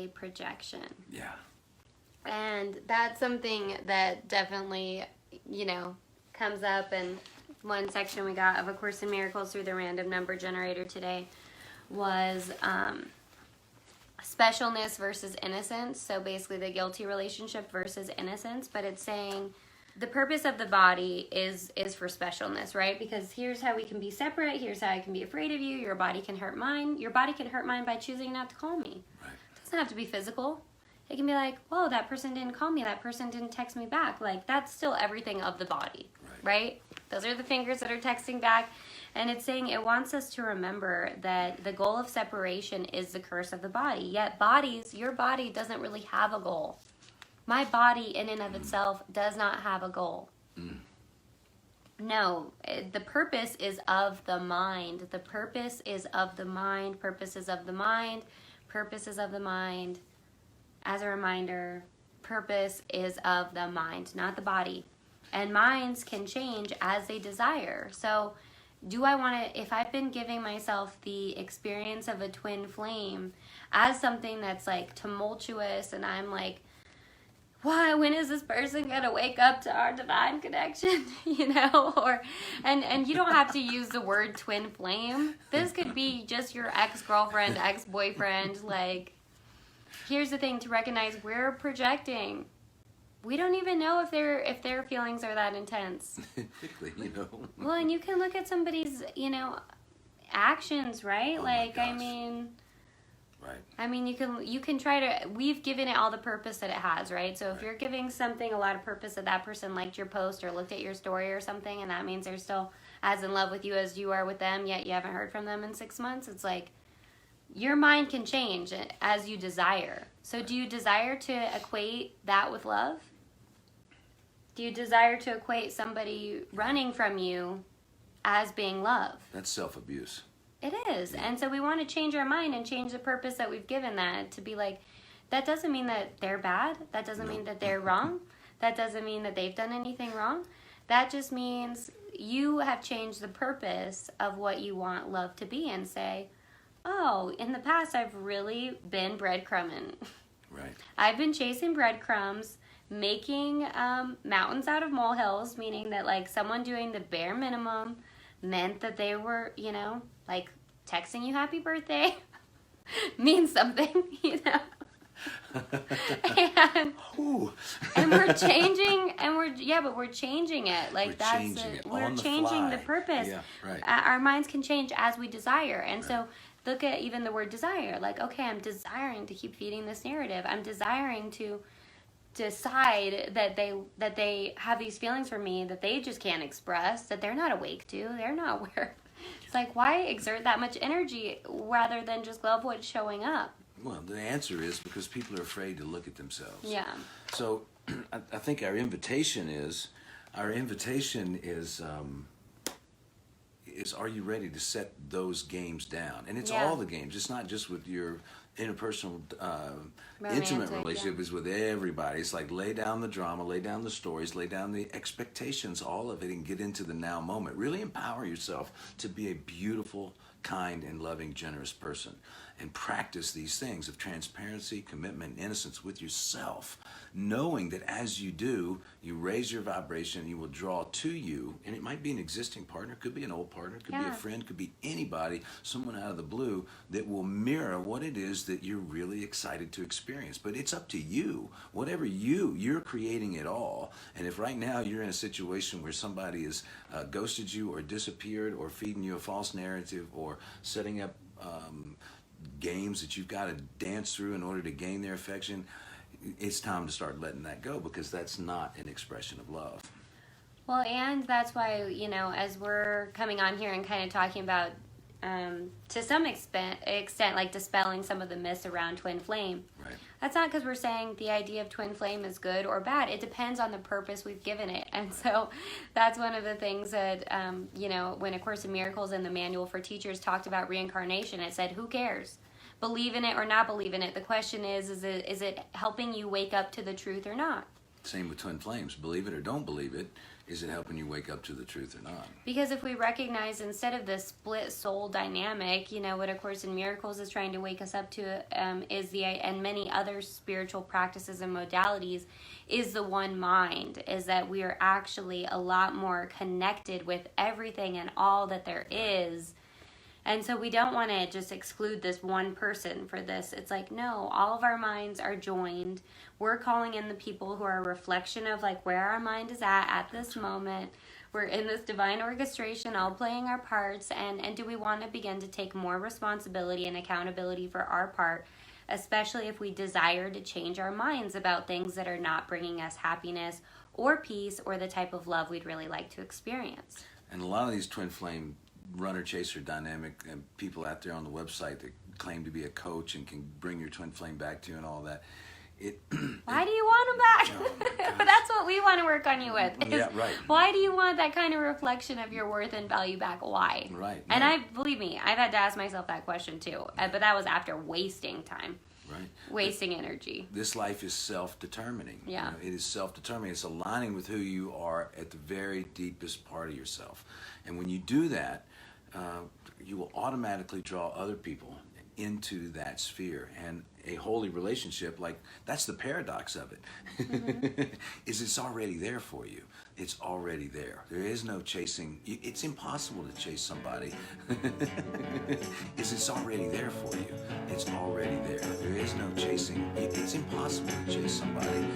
a projection. Yeah. And that's something that definitely, comes up in one section we got of A Course in Miracles through the random number generator today was specialness versus innocence. So basically the guilty relationship versus innocence. But it's saying the purpose of the body is for specialness, right? Because here's how we can be separate. Here's how I can be afraid of you. Your body can hurt mine. Your body can hurt mine by choosing not to call me. Right. It doesn't have to be physical. It can be like, whoa, that person didn't call me. That person didn't text me back. Like, that's still everything of the body, right? Those are the fingers that are texting back. And it's saying it wants us to remember that the goal of separation is the curse of the body. Yet your body doesn't really have a goal. My body in and of itself does not have a goal. No, the purpose is of the mind. The purpose is of the mind. Purpose is of the mind. Purpose is of the mind. As a reminder, purpose is of the mind, not the body. And minds can change as they desire. So do I want to, if I've been giving myself the experience of a twin flame as something that's like tumultuous and I'm like, why, when is this person going to wake up to our divine connection? Or, and you don't have to use the word twin flame. This could be just your ex-girlfriend, ex-boyfriend, like, here's the thing to recognize, we're projecting. We don't even know if their feelings are that intense. Typically, Well, and you can look at somebody's, actions, right? Oh like, my I gosh. mean, Right. I mean, you can try to, we've given it all the purpose that it has, right? So if you're giving something a lot of purpose that person liked your post or looked at your story or something, and that means they're still as in love with you as you are with them, yet you haven't heard from them in 6 months, it's like, your mind can change as you desire. So do you desire to equate that with love? Do you desire to equate somebody running from you as being love? That's self-abuse. It is. And so we want to change our mind and change the purpose that we've given that to be like, that doesn't mean that they're bad. That doesn't mean that they're wrong. That doesn't mean that they've done anything wrong. That just means you have changed the purpose of what you want love to be and say, oh, in the past I've really been breadcrumbing. Right. I've been chasing breadcrumbs, making mountains out of molehills, meaning that like someone doing the bare minimum meant that they were, like texting you happy birthday means something, and, Ooh. and we're changing, but we're changing it. Like we're changing the purpose. Yeah, right. Our minds can change as we desire, and so look at even the word desire. Like, okay, I'm desiring to keep feeding this narrative. I'm desiring to decide that they have these feelings for me that they just can't express, that they're not awake to, they're not aware. It's like, why exert that much energy rather than just love what's showing up? Well, the answer is because people are afraid to look at themselves. Yeah. So I think our invitation is are you ready to set those games down? And it's all the games. It's not just with your interpersonal, intimate relationship. It's with everybody. It's like lay down the drama, lay down the stories, lay down the expectations, all of it, and get into the now moment. Really empower yourself to be a beautiful, kind, and loving, generous person. And practice these things of transparency, commitment, and innocence with yourself, knowing that as you do, you raise your vibration, you will draw to you, and it might be an existing partner, could be an old partner, could be a friend, could be anybody, someone out of the blue that will mirror what it is that you're really excited to experience. But it's up to you. Whatever you're creating it all. And if right now you're in a situation where somebody has ghosted you or disappeared or feeding you a false narrative or setting up games that you've got to dance through in order to gain their affection, it's time to start letting that go, because that's not an expression of love. Well, and that's why, as we're coming on here and kind of talking about, to some extent, like dispelling some of the myths around twin flame. Right. That's not because we're saying the idea of twin flame is good or bad. It depends on the purpose we've given it. And so that's one of the things that, when A Course in Miracles and the Manual for Teachers talked about reincarnation, it said, who cares? Believe in it or not believe in it. The question is it helping you wake up to the truth or not? Same with twin flames. Believe it or don't believe it. is it helping you wake up to the truth or not? Because if we recognize, instead of the split soul dynamic, what A Course in Miracles is trying to wake us up to, and many other spiritual practices and modalities, is the one mind, is that we are actually a lot more connected with everything and all that there is. And so we don't want to just exclude this one person for this. It's like, no, all of our minds are joined. We're calling in the people who are a reflection of like where our mind is at this moment. We're in this divine orchestration, all playing our parts. And do we want to begin to take more responsibility and accountability for our part, especially if we desire to change our minds about things that are not bringing us happiness or peace or the type of love we'd really like to experience? And a lot of these twin flame runner chaser dynamic and people out there on the website that claim to be a coach and can bring your twin flame back to you and all that. Why do you want them back? Oh, That's what we want to work on you with. Yeah, right. Why do you want that kind of reflection of your worth and value back? Why? Right. And believe me, I've had to ask myself that question too. But that was after wasting time. Right. Wasting energy. This life is self-determining. Yeah. It is self-determining. It's aligning with who you are at the very deepest part of yourself. And when you do that, you will automatically draw other people into that sphere. And a holy relationship, like, that's the paradox of it, mm-hmm. is it's already there for you. It's already there. There is no chasing. It's impossible to chase somebody. It's already there for you. It's already there. There is no chasing. It's impossible to chase somebody.